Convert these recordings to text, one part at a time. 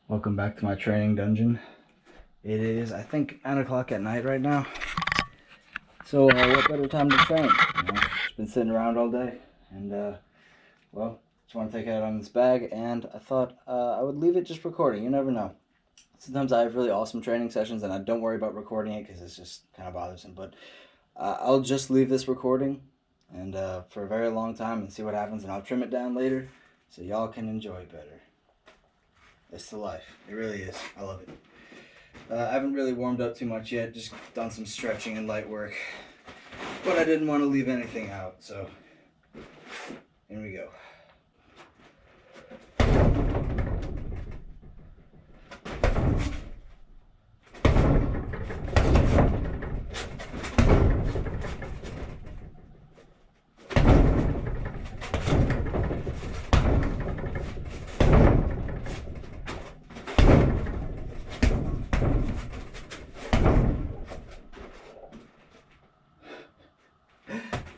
Welcome back to my training dungeon. It is, I think, 9 o'clock at night right now. So what better time to train? Just been sitting around all day, and well, just want to take it out on this bag, and I thought I would leave it just recording. You never know. Sometimes I have really awesome training sessions, and I don't worry about recording it because it's just kind of bothersome. But I'll just leave this recording, and for a very long time, and see what happens, and I'll trim it down later, so y'all can enjoy better. It's the life. It really is. I love it. I haven't really warmed up too much yet. Just done some stretching and light work. But I didn't want to leave anything out, so here we go.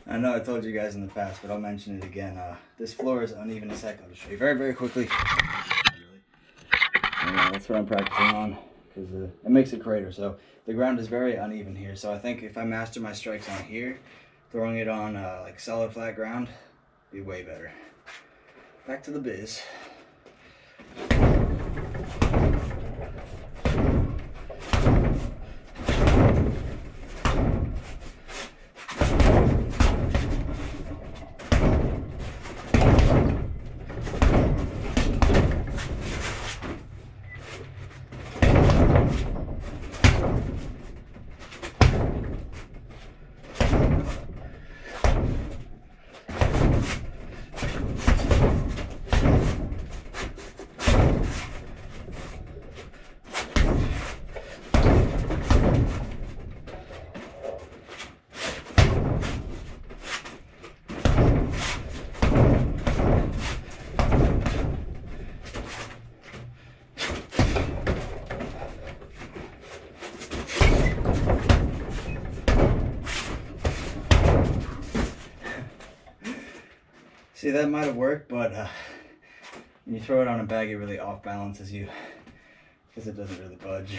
I know I told you guys in the past, but I'll mention it again. This floor is uneven as heck. I'll just show you very, very quickly. And, that's what I'm practicing on, because it makes a crater. So the ground is very uneven here. So I think if I master my strikes on here, throwing it on like solid flat ground, be way better. Back to the biz. See, that might have worked, but when you throw it on a bag, it really off balances you because it doesn't really budge.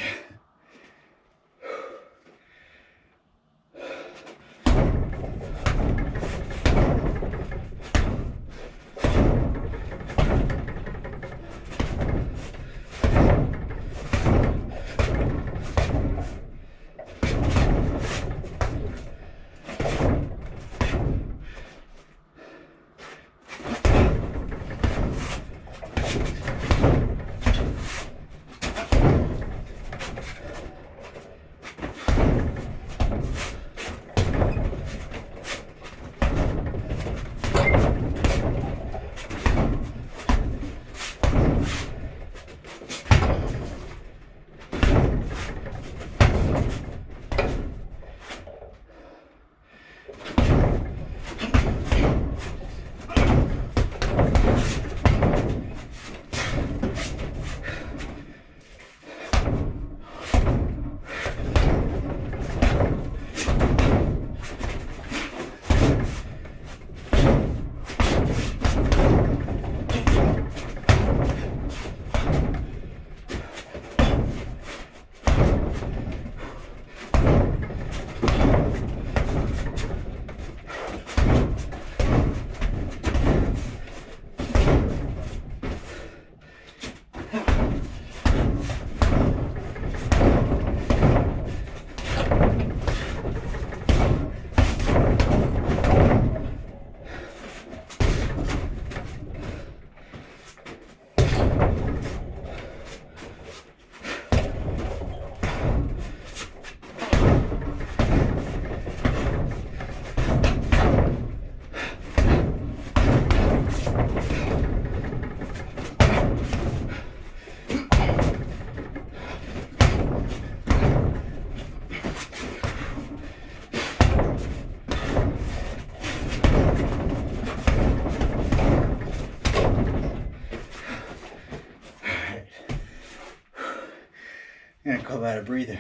I'm gonna call that a breather.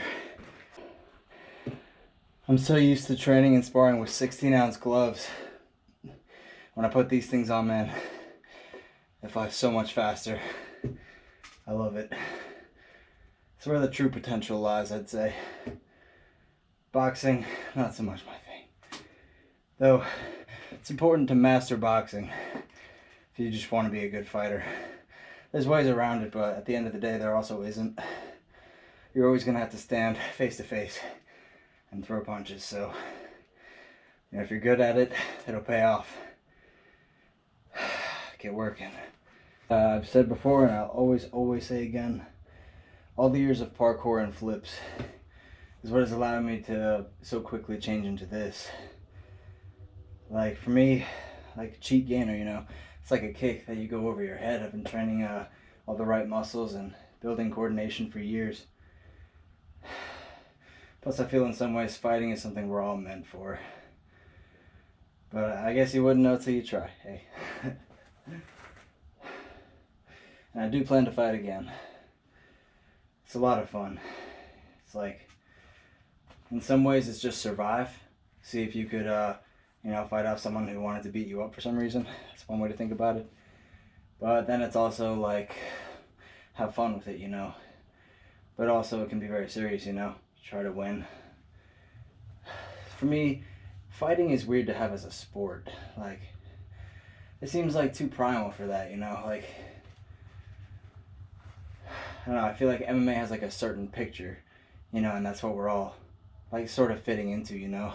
I'm so used to training and sparring with 16-ounce gloves. When I put these things on, man, I fly so much faster. I love it. It's where the true potential lies, I'd say. Boxing, not so much my thing. Though, it's important to master boxing if you just want to be a good fighter. There's ways around it, but at the end of the day, there also isn't. You're always going to have to stand face to face and throw punches, so if you're good at it, it'll pay off. Get working. I've said before, and I'll always say again, all the years of parkour and flips is what has allowed me to so quickly change into this. Like for me, like a cheat gainer, you know, it's like a kick that you go over your head. I've been training all the right muscles and building coordination for years. Plus I feel in some ways fighting is something we're all meant for. But I guess you wouldn't know till you try, hey. And I do plan to fight again. It's a lot of fun. It's like, in some ways it's just survive. See if you could, fight off someone who wanted to beat you up for some reason. That's one way to think about it. But then it's also like, have fun with it, you know. But also it can be very serious, you know. Try to win. For me, fighting is weird to have as a sport. Like, it seems like too primal for that, you know. Like, I don't know, I feel like MMA has like a certain picture, you know, and that's what we're all like sort of fitting into, you know.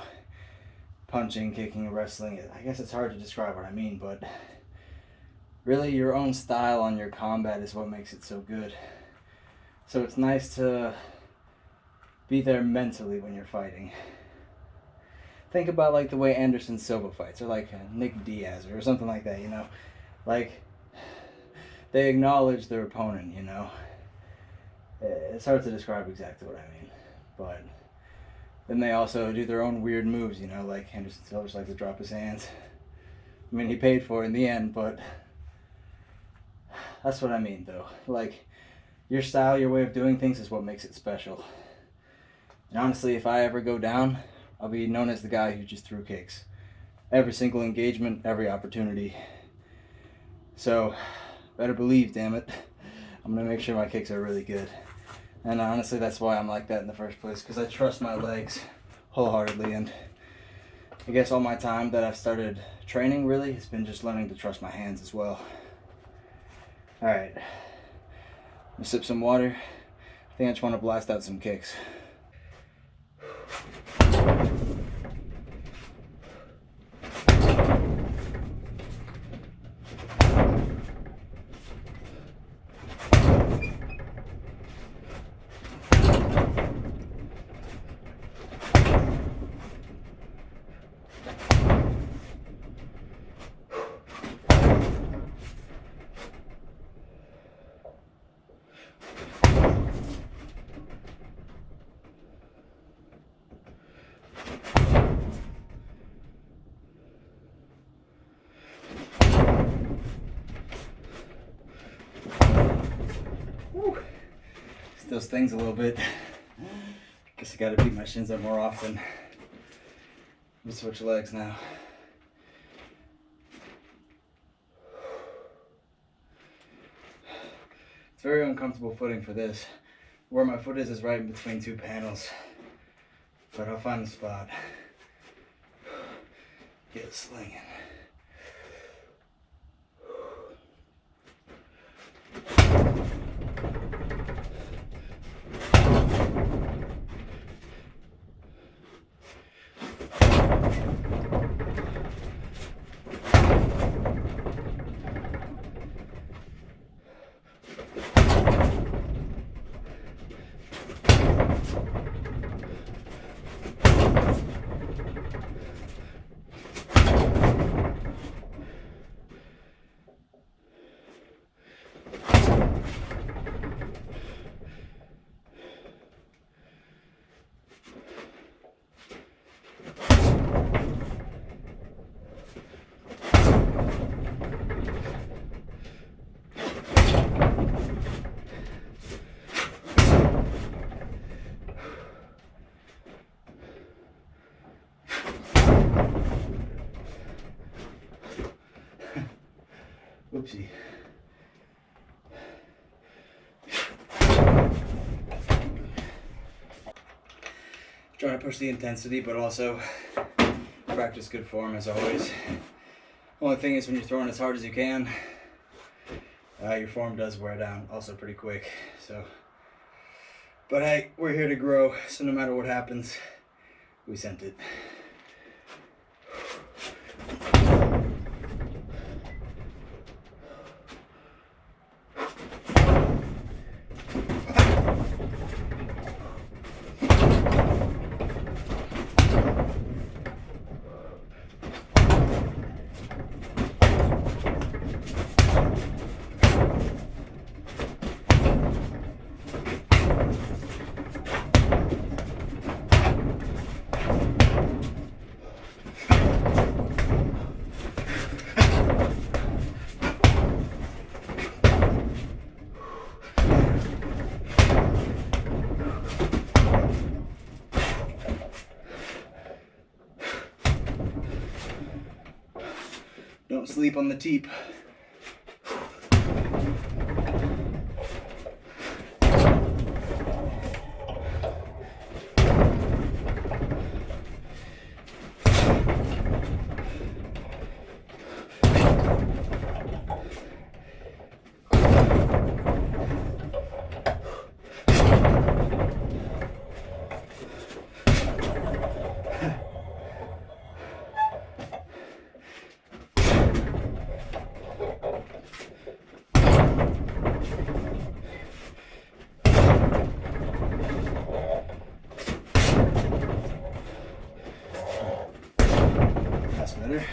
Punching, kicking, wrestling. I guess it's hard to describe what I mean, but really your own style on your combat is what makes it so good. So it's nice to be there mentally when you're fighting. Think about like the way Anderson Silva fights, or like Nick Diaz, or something like that, you know. Like, they acknowledge their opponent, you know. It's hard to describe exactly what I mean, but then they also do their own weird moves, you know, like Anderson Silva's like to drop his hands. I mean, he paid for it in the end, but that's what I mean, though. Like, your style, your way of doing things is what makes it special. And honestly, if I ever go down, I'll be known as the guy who just threw kicks. Every single engagement, every opportunity. So, better believe, damn it, I'm going to make sure my kicks are really good. And honestly, that's why I'm like that in the first place, because I trust my legs wholeheartedly. And I guess all my time that I've started training really has been just learning to trust my hands as well. Alright, I'm going to sip some water. I think I just want to blast out some kicks. Still stings a little bit. Guess I gotta beat my shins up more often. Let me switch legs now. It's very uncomfortable footing for this. Where my foot is right in between two panels. But I'll find the spot. Get it slinging. Oopsie. trying to push the intensity, but also practice good form as always. Only thing is when you're throwing as hard as you can, your form does wear down also pretty quick. So, but hey, we're here to grow, so no matter what happens, we sent it. Don't sleep on the teep. Better.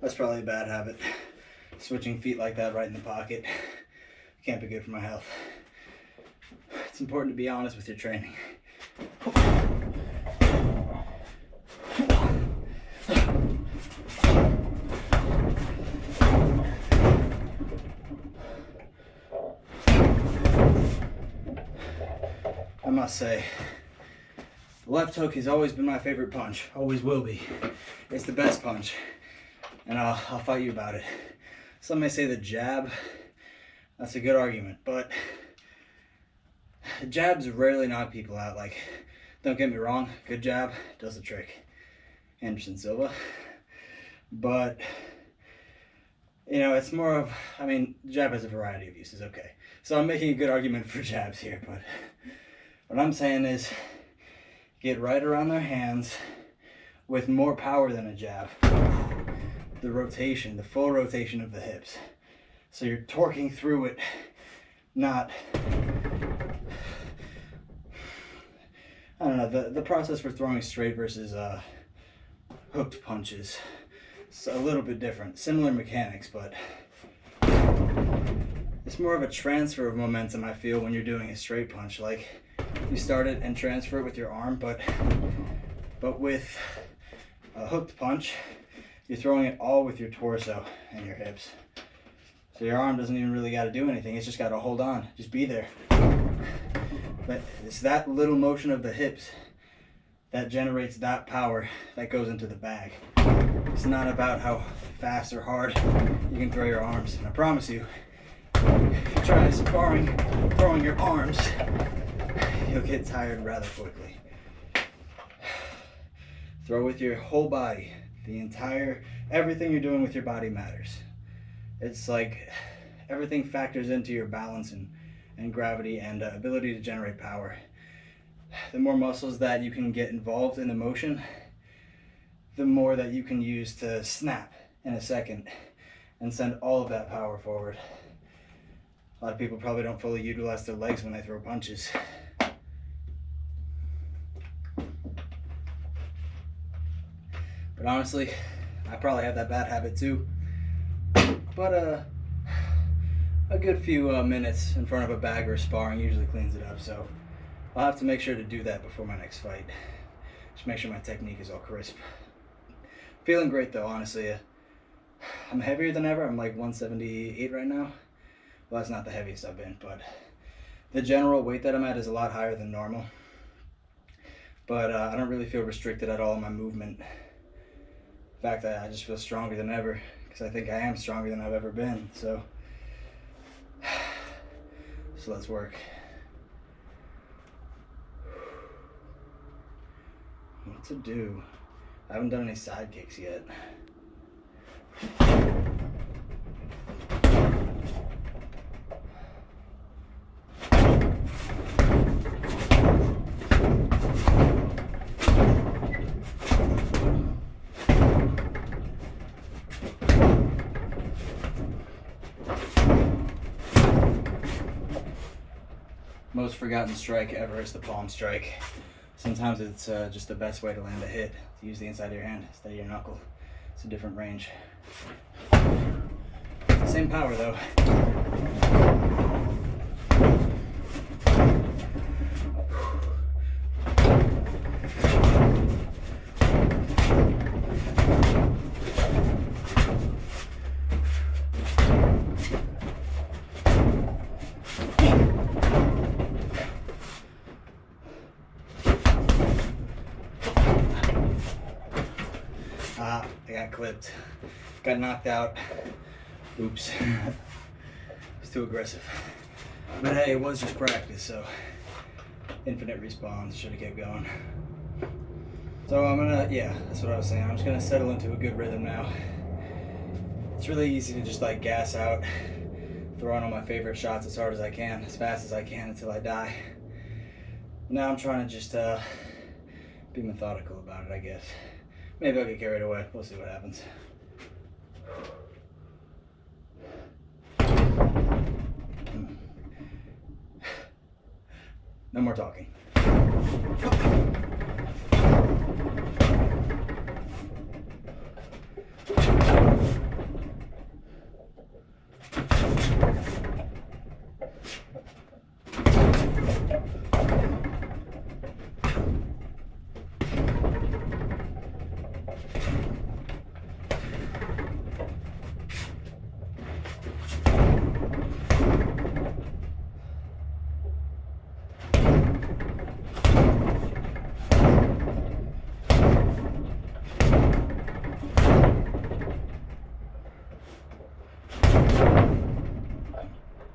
That's probably a bad habit. Switching feet like that right in the pocket can't be good for my health. It's important to be honest with your training. I must say, the left hook has always been my favorite punch. Always will be. It's the best punch. And I'll fight you about it. Some may say the jab, that's a good argument, but jabs rarely knock people out. Like, don't get me wrong, good jab does the trick. Anderson Silva. But, you know, it's more of, I mean, jab has a variety of uses, okay. So I'm making a good argument for jabs here, but what I'm saying is get right around their hands with more power than a jab. The rotation, the full rotation of the hips. So you're torquing through it, not, I don't know, the process for throwing straight versus hooked punches. It's a little bit different. Similar mechanics, but it's more of a transfer of momentum, I feel, when you're doing a straight punch. Like, you start it and transfer it with your arm, but with a hooked punch, you're throwing it all with your torso and your hips. So your arm doesn't even really got to do anything. It's just got to hold on. Just be there. But it's that little motion of the hips that generates that power that goes into the bag. It's not about how fast or hard you can throw your arms. And I promise you, if you try sparring, throwing your arms, you'll get tired rather quickly. Throw with your whole body. The entire, everything you're doing with your body matters. It's like everything factors into your balance and gravity and ability to generate power. The more muscles that you can get involved in the motion, the more that you can use to snap in a second and send all of that power forward. A lot of people probably don't fully utilize their legs when they throw punches. But honestly, I probably have that bad habit too. But a good few minutes in front of a bag or sparring usually cleans it up, so I'll have to make sure to do that before my next fight. Just make sure my technique is all crisp. Feeling great though, honestly. I'm heavier than ever. I'm like 178 right now. Well, that's not the heaviest I've been, but the general weight that I'm at is a lot higher than normal. But I don't really feel restricted at all in my movement. In fact, I just feel stronger than ever, because I think I am stronger than I've ever been. So let's work. What to do? I haven't done any side kicks yet. Most forgotten strike ever is the palm strike. Sometimes it's just the best way to land a hit, to use the inside of your hand instead of your knuckle. It's a different range. Same power though. I got clipped. Got knocked out. Oops. It was too aggressive. But hey, it was just practice, so infinite respawns. Should have kept going. So I'm gonna, yeah, that's what I was saying. I'm just gonna settle into a good rhythm now. It's really easy to just like gas out, throw on all my favorite shots as hard as I can, as fast as I can until I die. Now I'm trying to just be methodical about it, I guess. Maybe I'll get carried away. We'll see what happens. No more talking.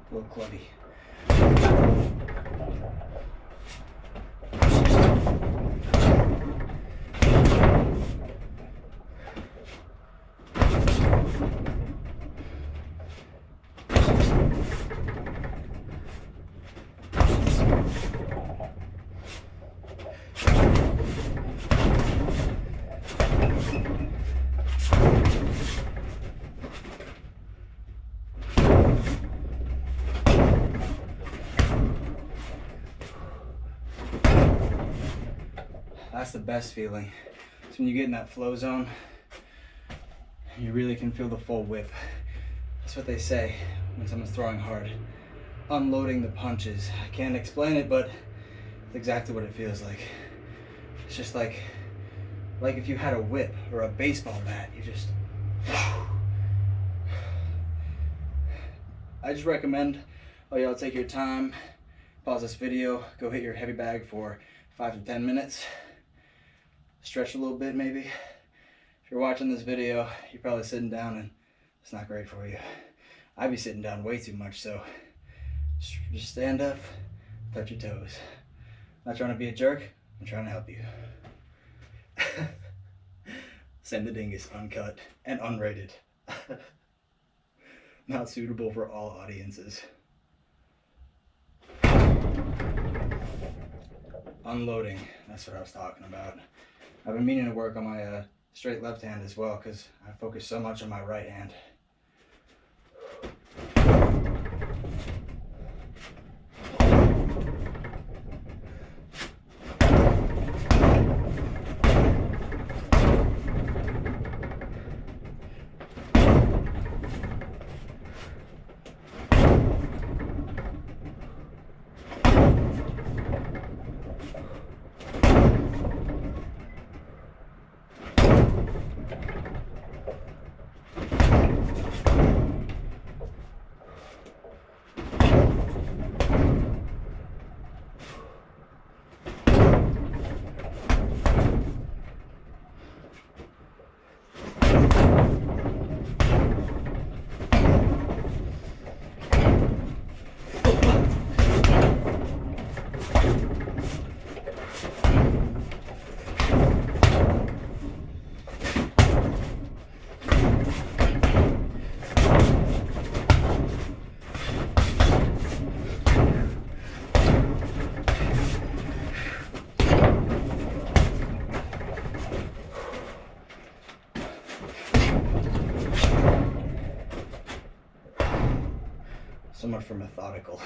A little clubby. That's the best feeling. It's when you get in that flow zone, you really can feel the full whip. That's what they say when someone's throwing hard. Unloading the punches. I can't explain it, but it's exactly what it feels like. It's just like if you had a whip or a baseball bat, you just... I just recommend y'all take your time, pause this video, go hit your heavy bag for 5 to 10 minutes. Stretch a little bit maybe. If you're watching this video, you're probably sitting down and it's not great for you. I'd be sitting down way too much, so just stand up, touch your toes. I'm not trying to be a jerk, I'm trying to help you. Samthedingus, uncut and unrated. not suitable for all audiences. Unloading, that's what I was talking about. I've been meaning to work on my straight left hand as well, because I focus so much on my right hand. So much for methodical.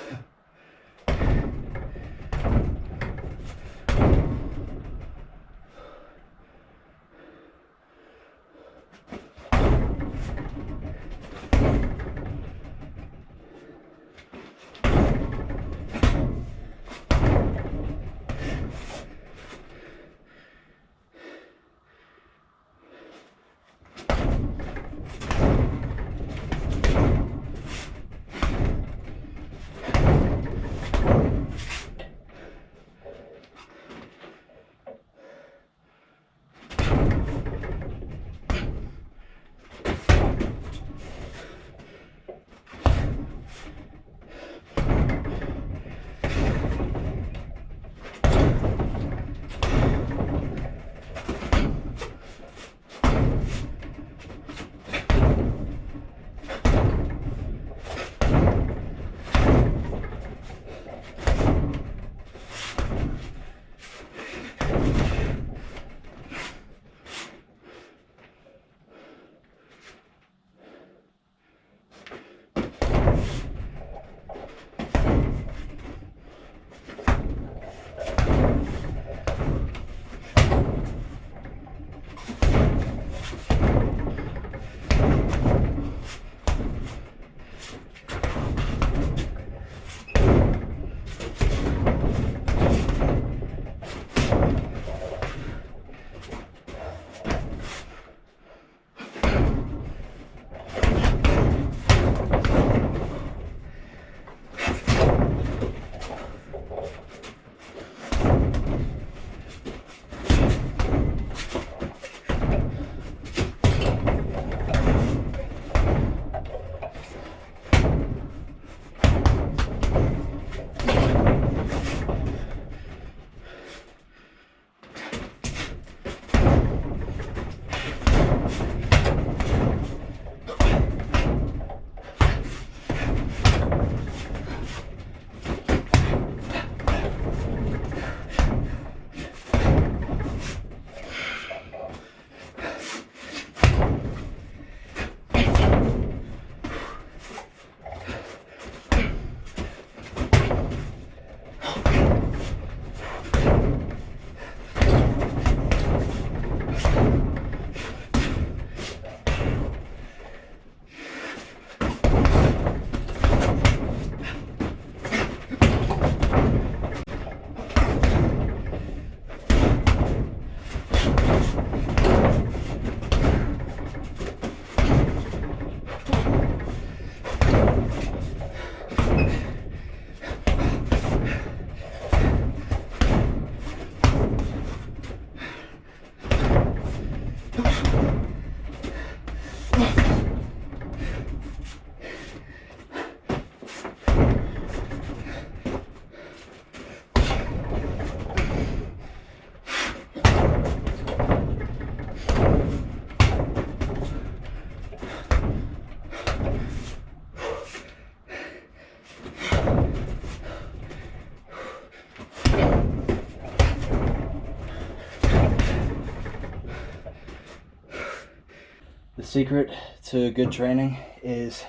secret to good training is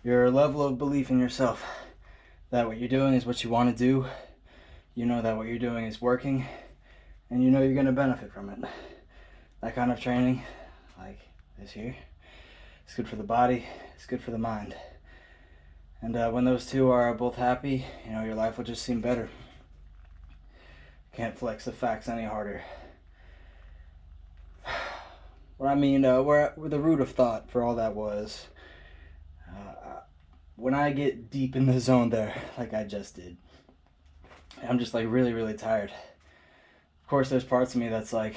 your level of belief in yourself. That what you're doing is what you want to do. You know that what you're doing is working, and you know you're going to benefit from it. That kind of training, like this here, it's good for the body, it's good for the mind. And when those two are both happy, you know, your life will just seem better. Can't flex the facts any harder. What I mean, where the root of thought for all that was, when I get deep in the zone there, like I just did, I'm just like really, really tired. Of course, there's parts of me that's like,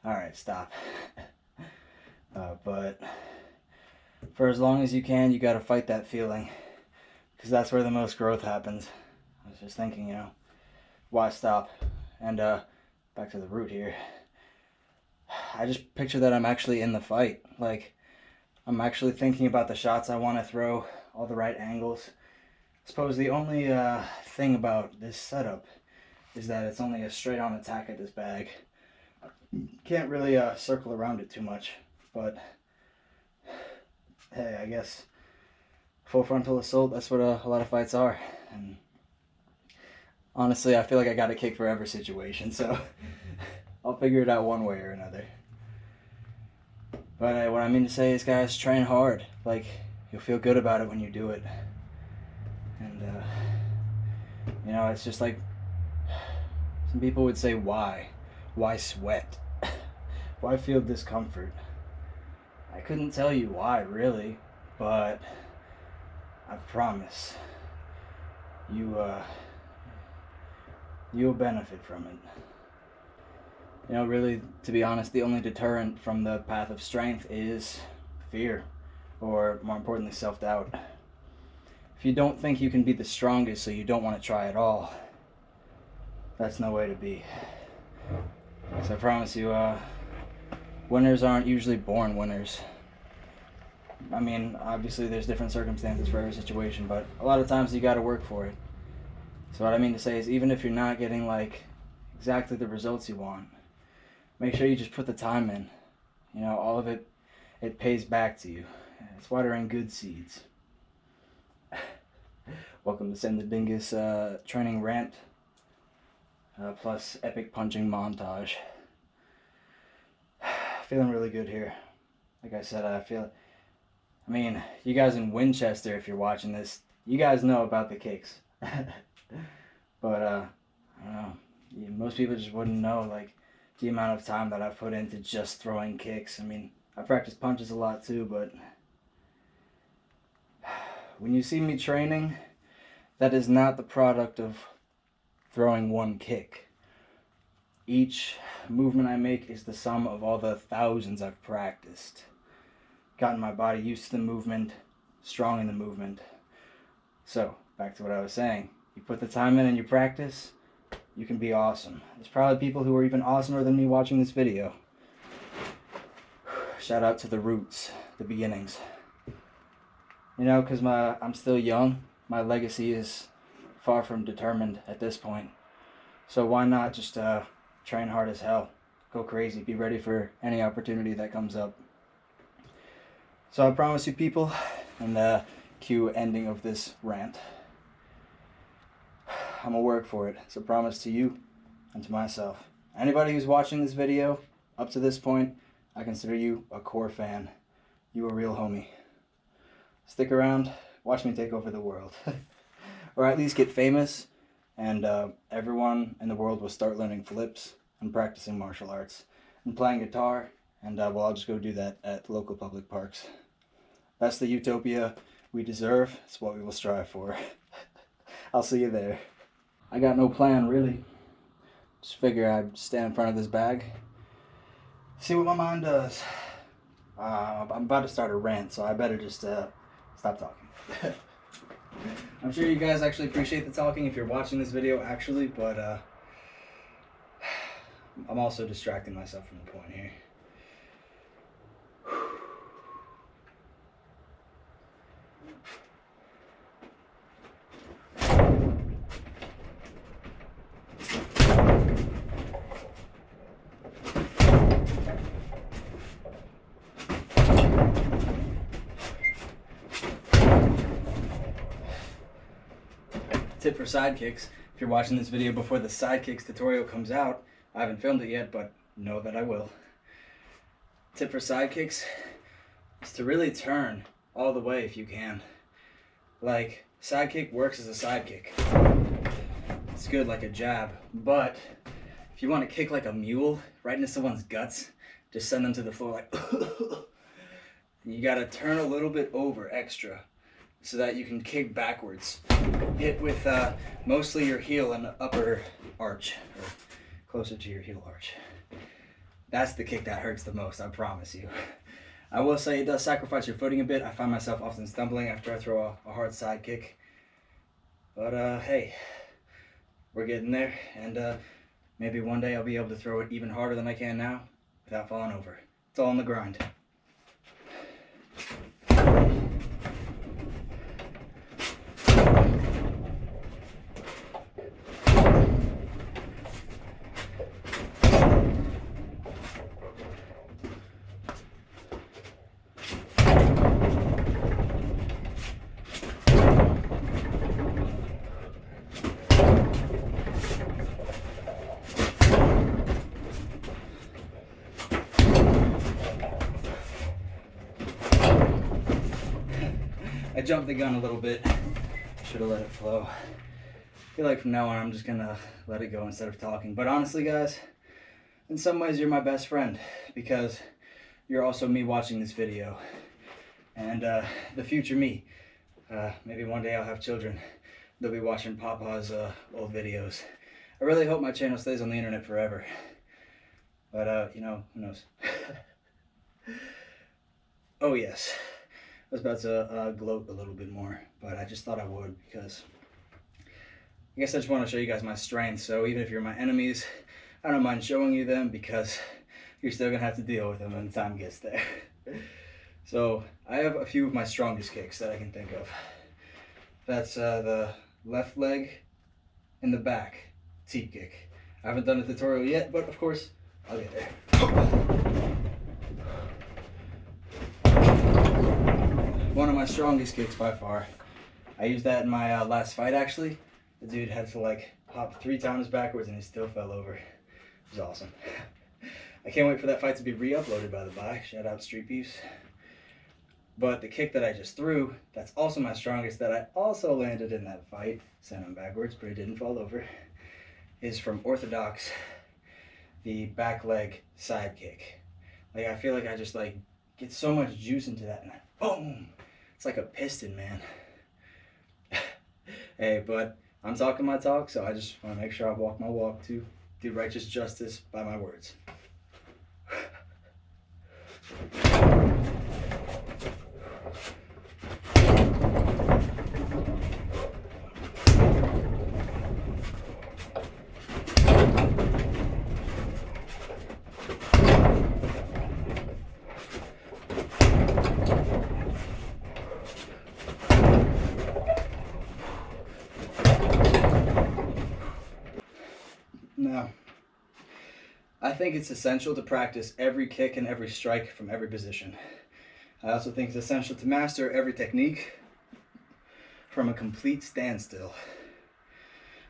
all right, stop. But for as long as you can, you got to fight that feeling, because that's where the most growth happens. I was just thinking, you know, why stop? And back to the root here. I just picture that I'm actually in the fight. Like, I'm actually thinking about the shots I want to throw, all the right angles. I suppose the only thing about this setup is that it's only a straight-on attack at this bag. Can't really circle around it too much, but hey, I guess full frontal assault, that's what a lot of fights are. And honestly, I feel like I got a kick for every situation, so I'll figure it out one way or another. But what I mean to say is, guys, train hard. Like, you'll feel good about it when you do it. And, you know, it's just like, some people would say, why? Why sweat? Why feel discomfort? I couldn't tell you why, really, but I promise you'll benefit from it. You know, really, to be honest, the only deterrent from the path of strength is fear, or more importantly, self-doubt. If you don't think you can be the strongest, so you don't want to try at all, that's no way to be. So I promise you, winners aren't usually born winners. I mean, obviously there's different circumstances for every situation, but a lot of times you gotta work for it. So what I mean to say is, even if you're not getting like exactly the results you want, make sure you just put the time in. You know, all of it, it pays back to you. It's watering good seeds. Welcome to Samthedingus training rant, plus epic punching montage. Feeling really good here. Like I said, I mean, you guys in Winchester, if you're watching this, you guys know about the kicks. But, I don't know, most people just wouldn't know, like, the amount of time that I've put into just throwing kicks. I mean, I practice punches a lot too, but when you see me training, that is not the product of throwing one kick. Each movement I make is the sum of all the thousands I've practiced. Gotten my body used to the movement, strong in the movement. So, back to what I was saying. You put the time in and you practice, you can be awesome. There's probably people who are even awesomer than me watching this video. Shout out to the roots, the beginnings. You know, because I'm still young, my legacy is far from determined at this point. So why not just train hard as hell, go crazy, be ready for any opportunity that comes up. So I promise you people, and the cue ending of this rant, I'm gonna work for it. It's a promise to you and to myself. Anybody who's watching this video up to this point, I consider you a core fan. You a real homie. Stick around, watch me take over the world. Or at least get famous, and everyone in the world will start learning flips and practicing martial arts and playing guitar, and well, I'll just go do that at local public parks. That's the utopia we deserve. It's what we will strive for. I'll see you there. I got no plan, really. Just figure I'd stand in front of this bag, see what my mind does. I'm about to start a rant, so I better just stop talking. I'm sure you guys actually appreciate the talking if you're watching this video, actually, but I'm also distracting myself from the point here. for Sidekicks. If you're watching this video before the Sidekicks tutorial comes out, I haven't filmed it yet, but know that I will. Tip for Sidekicks is to really turn all the way if you can. Like, sidekick works as a sidekick. It's good like a jab, but if you want to kick like a mule right into someone's guts, just send them to the floor like you gotta turn a little bit over extra so that you can kick backwards. Hit with mostly your heel and upper arch, or closer to your heel arch. That's the kick that hurts the most, I promise you. I will say it does sacrifice your footing a bit. I find myself often stumbling after I throw a hard side kick. But hey, we're getting there, and maybe one day I'll be able to throw it even harder than I can now without falling over. It's all in the grind. I jumped the gun a little bit. Should have let it flow. I feel like from now on I'm just gonna let it go instead of talking. But honestly, guys, in some ways you're my best friend because you're also me watching this video. And the future me. Maybe one day I'll have children. They'll be watching Papa's old videos. I really hope my channel stays on the internet forever. But you know, who knows? Oh yes. I was about to gloat a little bit more, but I just thought I would because I guess I just want to show you guys my strengths. So even if you're my enemies, I don't mind showing you them because you're still gonna have to deal with them when the time gets there. So I have a few of my strongest kicks that I can think of. That's the left leg in the back teep kick. I haven't done a tutorial yet, but of course I'll get there. One of my strongest kicks by far. I used that in my last fight actually. The dude had to like hop 3 times backwards and he still fell over. It was awesome. I can't wait for that fight to be re-uploaded by the by. Shout out Street Beefs. But the kick that I just threw, that's also my strongest, that I also landed in that fight, sent him backwards but he didn't fall over, is from orthodox, the back leg side kick. Like I feel like I just like get so much juice into that and boom! It's like a piston, man. Hey, but I'm talking my talk, so I just want to make sure I walk my walk to do righteous justice by my words. Now, I think it's essential to practice every kick and every strike from every position. I also think it's essential to master every technique from a complete standstill.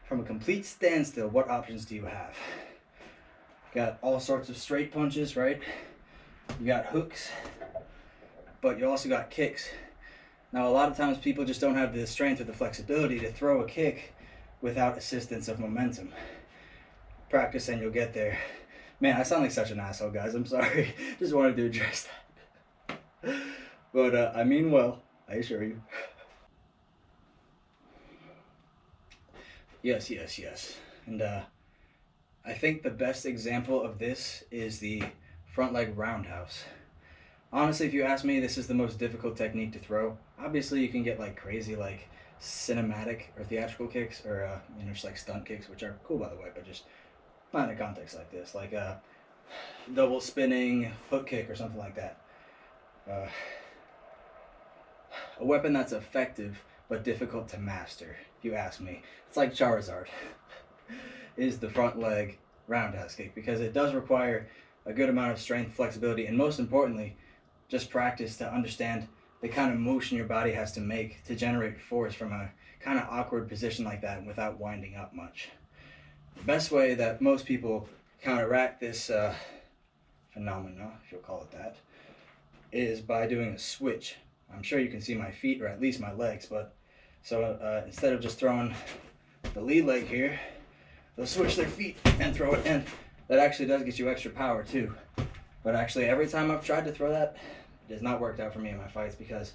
From a complete standstill, what options do you have? You got all sorts of straight punches, right? You got hooks, but you also got kicks. Now, a lot of times people just don't have the strength or the flexibility to throw a kick without assistance of momentum. Practice and you'll get there. Man, I sound like such an asshole, guys. I'm sorry. Just wanted to address that. But I mean well, I assure you. Yes. And I think the best example of this is the front leg roundhouse. Honestly, if you ask me, this is the most difficult technique to throw. Obviously, you can get like crazy, like cinematic or theatrical kicks, or you know, just like stunt kicks, which are cool by the way, but just not in a context like this, like a double spinning hook kick or something like that. A weapon that's effective but difficult to master, if you ask me. It's like Charizard, is the front leg roundhouse kick, because it does require a good amount of strength, flexibility, and most importantly, just practice to understand the kind of motion your body has to make to generate force from a kind of awkward position like that without winding up much. The best way that most people counteract this phenomena, if you'll call it that, is by doing a switch. I'm sure you can see my feet, or at least my legs, but so instead of just throwing the lead leg here, they'll switch their feet and throw it in. That actually does get you extra power too. But actually, every time I've tried to throw that, it has not worked out for me in my fights because,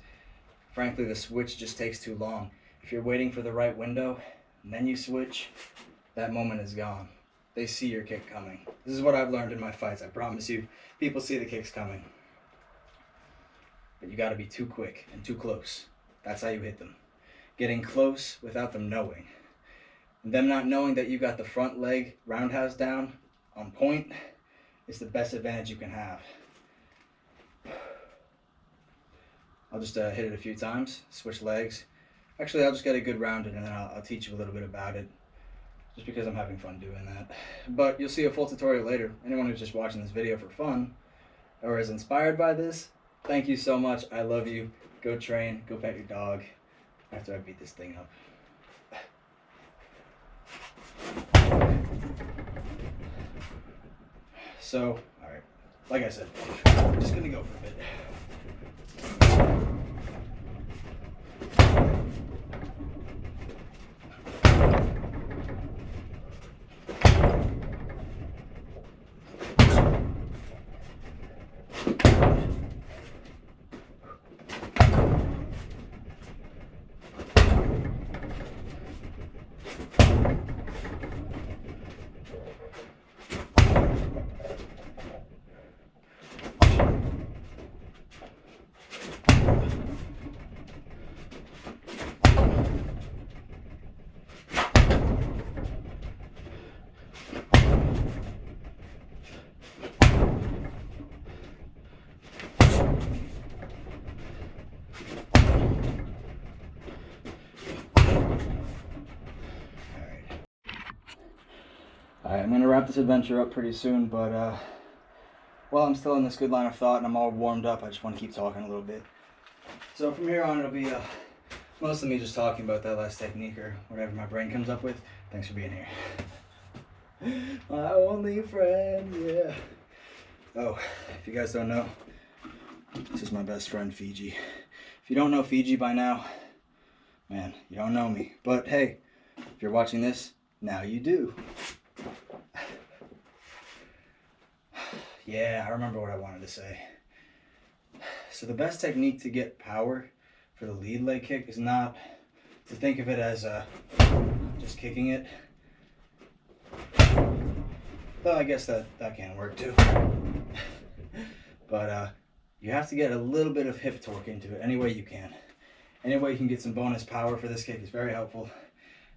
frankly, the switch just takes too long. If you're waiting for the right window, and then you switch, that moment is gone. They see your kick coming. This is what I've learned in my fights. I promise you, people see the kicks coming. But you got to be too quick and too close. That's how you hit them. Getting close without them knowing. And them not knowing that you got the front leg roundhouse down on point is the best advantage you can have. I'll just hit it a few times, switch legs. Actually, I'll just get it good rounded and then I'll teach you a little bit about it. Just because I'm having fun doing that. But you'll see a full tutorial later. Anyone who's just watching this video for fun or is inspired by this, thank you so much. I love you. Go train, go pet your dog after I beat this thing up. So, alright, like I said, I'm just gonna go for a bit. Alright, I'm going to wrap this adventure up pretty soon, but while I'm still in this good line of thought and I'm all warmed up, I just want to keep talking a little bit. So from here on, it'll be mostly me just talking about that last technique or whatever my brain comes up with. Thanks for being here. My only friend, yeah. Oh, if you guys don't know, this is my best friend, Fiji. If you don't know Fiji by now, man, you don't know me. But hey, if you're watching this, now you do. Yeah, I remember what I wanted to say. So the best technique to get power for the lead leg kick is not to think of it as just kicking it. Though I guess that can work too. But you have to get a little bit of hip torque into it any way you can. Any way you can get some bonus power for this kick is very helpful.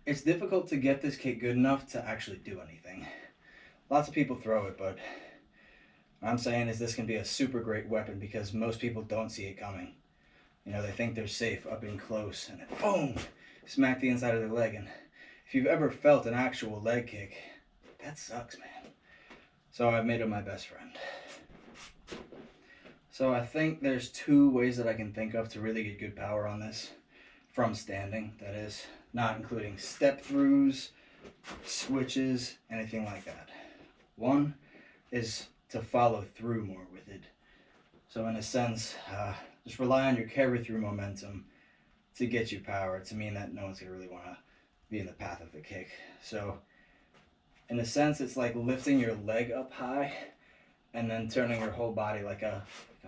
It's difficult to get this kick good enough to actually do anything. Lots of people throw it, but what I'm saying is this can be a super great weapon because most people don't see it coming. You know, they think they're safe up in close and then boom, smack the inside of their leg. And if you've ever felt an actual leg kick, that sucks, man. So I've made him my best friend. So I think there's two ways that I can think of to really get good power on this. From standing, that is. Not including step throughs, switches, anything like that. One is to follow through more with it. So in a sense, just rely on your carry through momentum to get you power, to mean that no one's gonna really wanna be in the path of the kick. So in a sense, it's like lifting your leg up high and then turning your whole body like a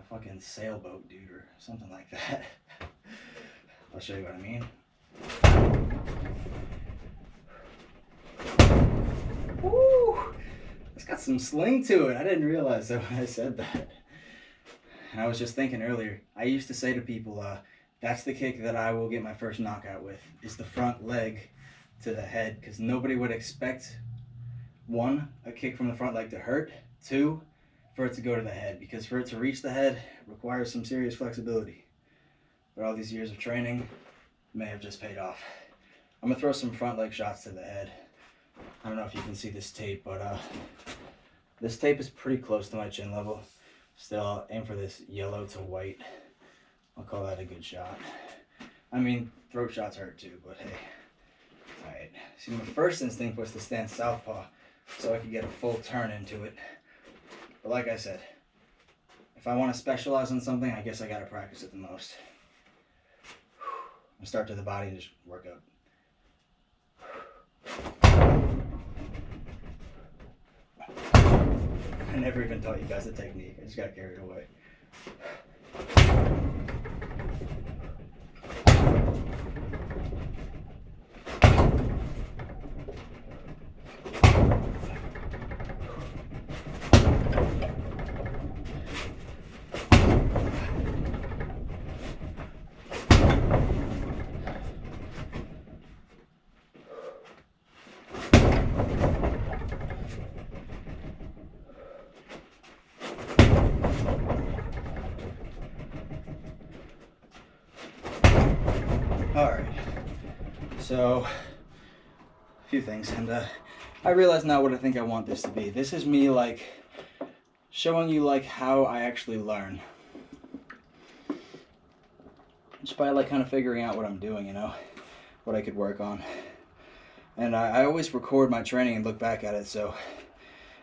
fucking sailboat, dude, or something like that. I'll show you what I mean. Woo! It's got some sling to it. I didn't realize that when I said that. And I was just thinking earlier, I used to say to people, that's the kick that I will get my first knockout with, is the front leg to the head, because nobody would expect, one, a kick from the front leg to hurt, two, for it to go to the head, because for it to reach the head, it requires some serious flexibility. But all these years of training may have just paid off. I'm gonna throw some front leg shots to the head. I don't know if you can see this tape, but this tape is pretty close to my chin level. Still, I'll aim for this yellow to white. I'll call that a good shot. I mean, throat shots hurt too, but hey. See, my first instinct was to stand southpaw so I could get a full turn into it. But like I said, if I want to specialize on something, I guess I got to practice it the most. I'm gonna start to the body and just work up. I never even taught you guys the technique. I just got carried away. Alright, so a few things, and I realize now what I think I want this to be. This is me like showing you like how I actually learn. Just by like kind of figuring out what I'm doing, you know, what I could work on. And I always record my training and look back at it, so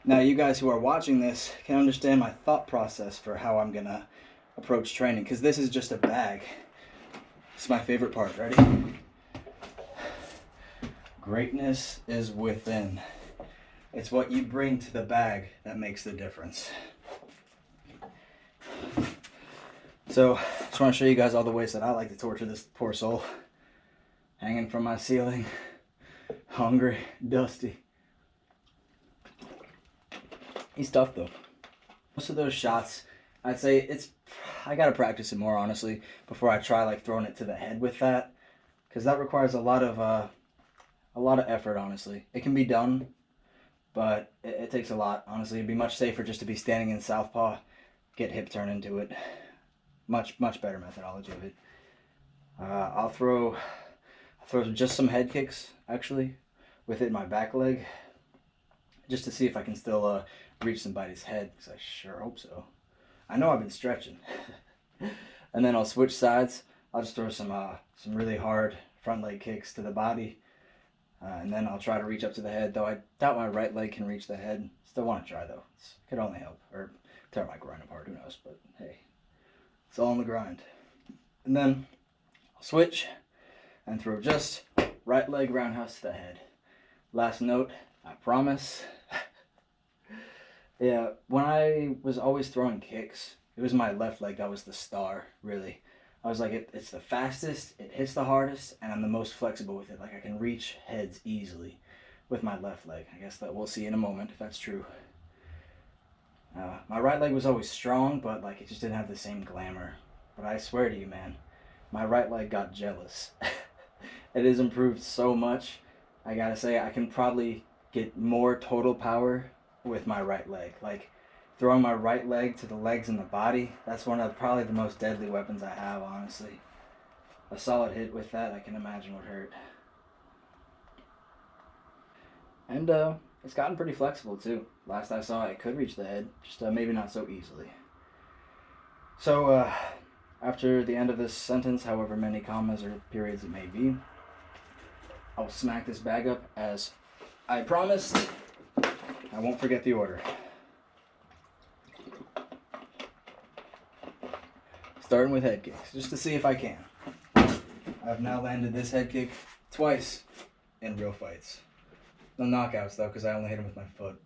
now you guys who are watching this can understand my thought process for how I'm gonna approach training, because this is just a bag. It's my favorite part. Ready? Greatness is within. It's what you bring to the bag that makes the difference. So, I just want to show you guys all the ways that I like to torture this poor soul. Hanging from my ceiling, hungry, dusty. He's tough though. Most of those shots, I'd say I gotta practice it more honestly before I try like throwing it to the head with that, because that requires a lot of effort. Honestly, it can be done, but it takes a lot. Honestly, it'd be much safer just to be standing in southpaw, get hip turn into it. Much better methodology of it. I'll throw just some head kicks actually with it in my back leg, just to see if I can still reach somebody's head, because I sure hope so. I know I've been stretching. And then I'll switch sides. I'll just throw some really hard front leg kicks to the body. And then I'll try to reach up to the head, though I doubt my right leg can reach the head. Still want to try though. It could only help, or tear my groin apart, who knows, but hey. It's all in the grind. And then I'll switch and throw just right leg roundhouse to the head. Last note, I promise. Yeah, when I was always throwing kicks, it was my left leg that was the star, really. I was like, it's the fastest, it hits the hardest, and I'm the most flexible with it. Like, I can reach heads easily with my left leg. I guess that we'll see in a moment if that's true. My right leg was always strong, but like it just didn't have the same glamour. But I swear to you, man, my right leg got jealous. It has improved so much. I gotta say, I can probably get more total power with my right leg. Like, throwing my right leg to the legs and the body, that's one of probably the most deadly weapons I have, honestly. A solid hit with that, I can imagine would hurt. And it's gotten pretty flexible too. Last I saw, it could reach the head, just maybe not so easily. So after the end of this sentence, however many commas or periods it may be, I'll smack this bag up as I promised. I won't forget the order. Starting with head kicks, just to see if I can. I've now landed this head kick twice in real fights. No knockouts though, because I only hit him with my foot.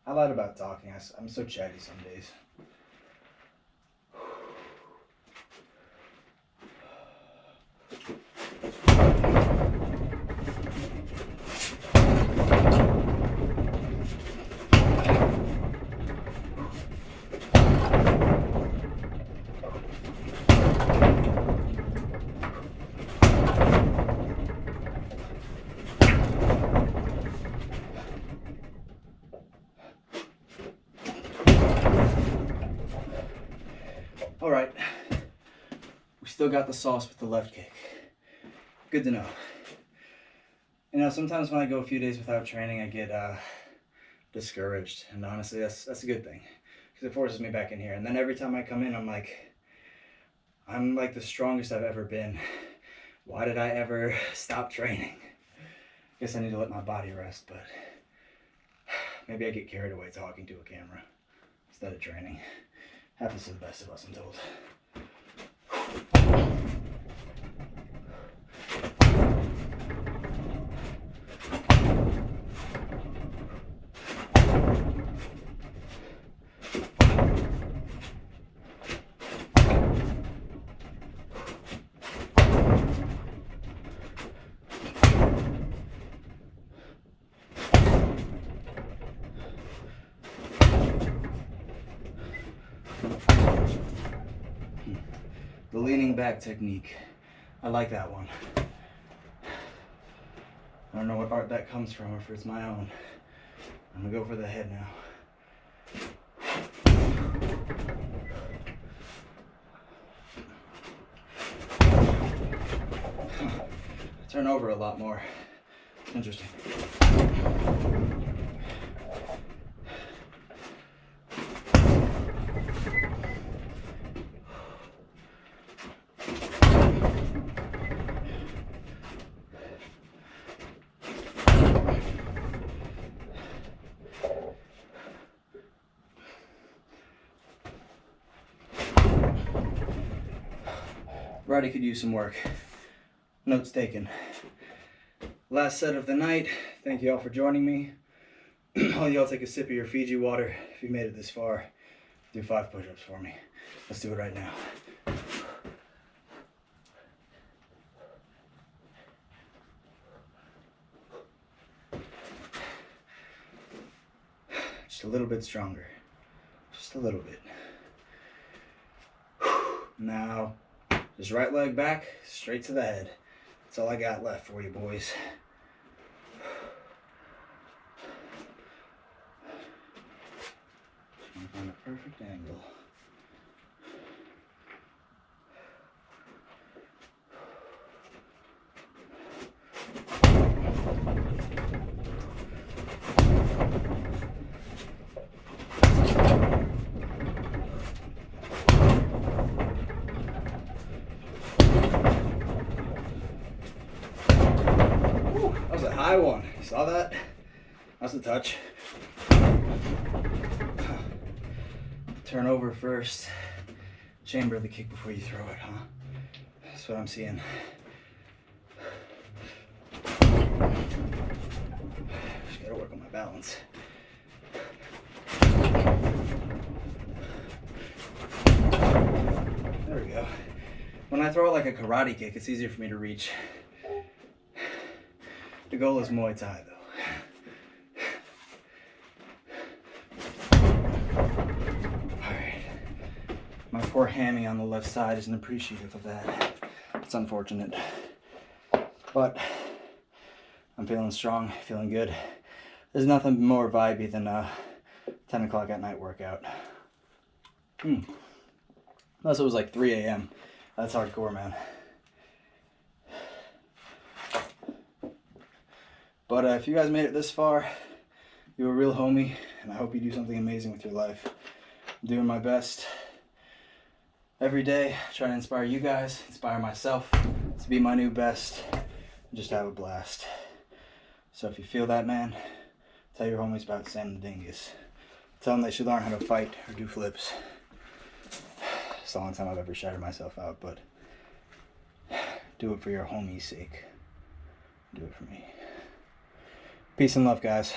I lied about talking. I'm so chatty some days. All right, we still got the sauce with the left kick. Good to know. You know, sometimes when I go a few days without training, I get discouraged, and honestly, that's a good thing, because it forces me back in here. And then every time I come in, I'm like the strongest I've ever been. Why did I ever stop training? Guess I need to let my body rest, but maybe I get carried away talking to a camera instead of training. Happens to the best of us, I'm told. The leaning back technique. I like that one. I don't know what art that comes from or if it's my own. I'm gonna go for the head now. I turn over a lot more. Interesting. Roddy could use some work. Notes taken. Last set of the night. Thank you all for joining me. All y'all take a sip of your Fiji water. If you made it this far, do 5 push-ups for me. Let's do it right now. Just a little bit stronger. Just a little bit. Now, just right leg back, straight to the head. That's all I got left for you boys. Trying to find a perfect angle. High one. You saw that? That's a touch. Turn over first. Chamber the kick before you throw it, huh? That's what I'm seeing. Just gotta work on my balance. There we go. When I throw it like a karate kick, it's easier for me to reach. The goal is Muay Thai, though. Alright. My poor hammy on the left side isn't appreciative of that. It's unfortunate. But I'm feeling strong, feeling good. There's nothing more vibey than a 10 o'clock at night workout. Unless it was like 3 a.m. That's hardcore, man. But if you guys made it this far, you're a real homie, and I hope you do something amazing with your life. I'm doing my best every day, trying to inspire you guys, inspire myself to be my new best, and just have a blast. So if you feel that, man, tell your homies about Samthedingus. Tell them they should learn how to fight or do flips. It's the only time I've ever shouted myself out, but do it for your homie's sake. Do it for me. Peace and love, guys.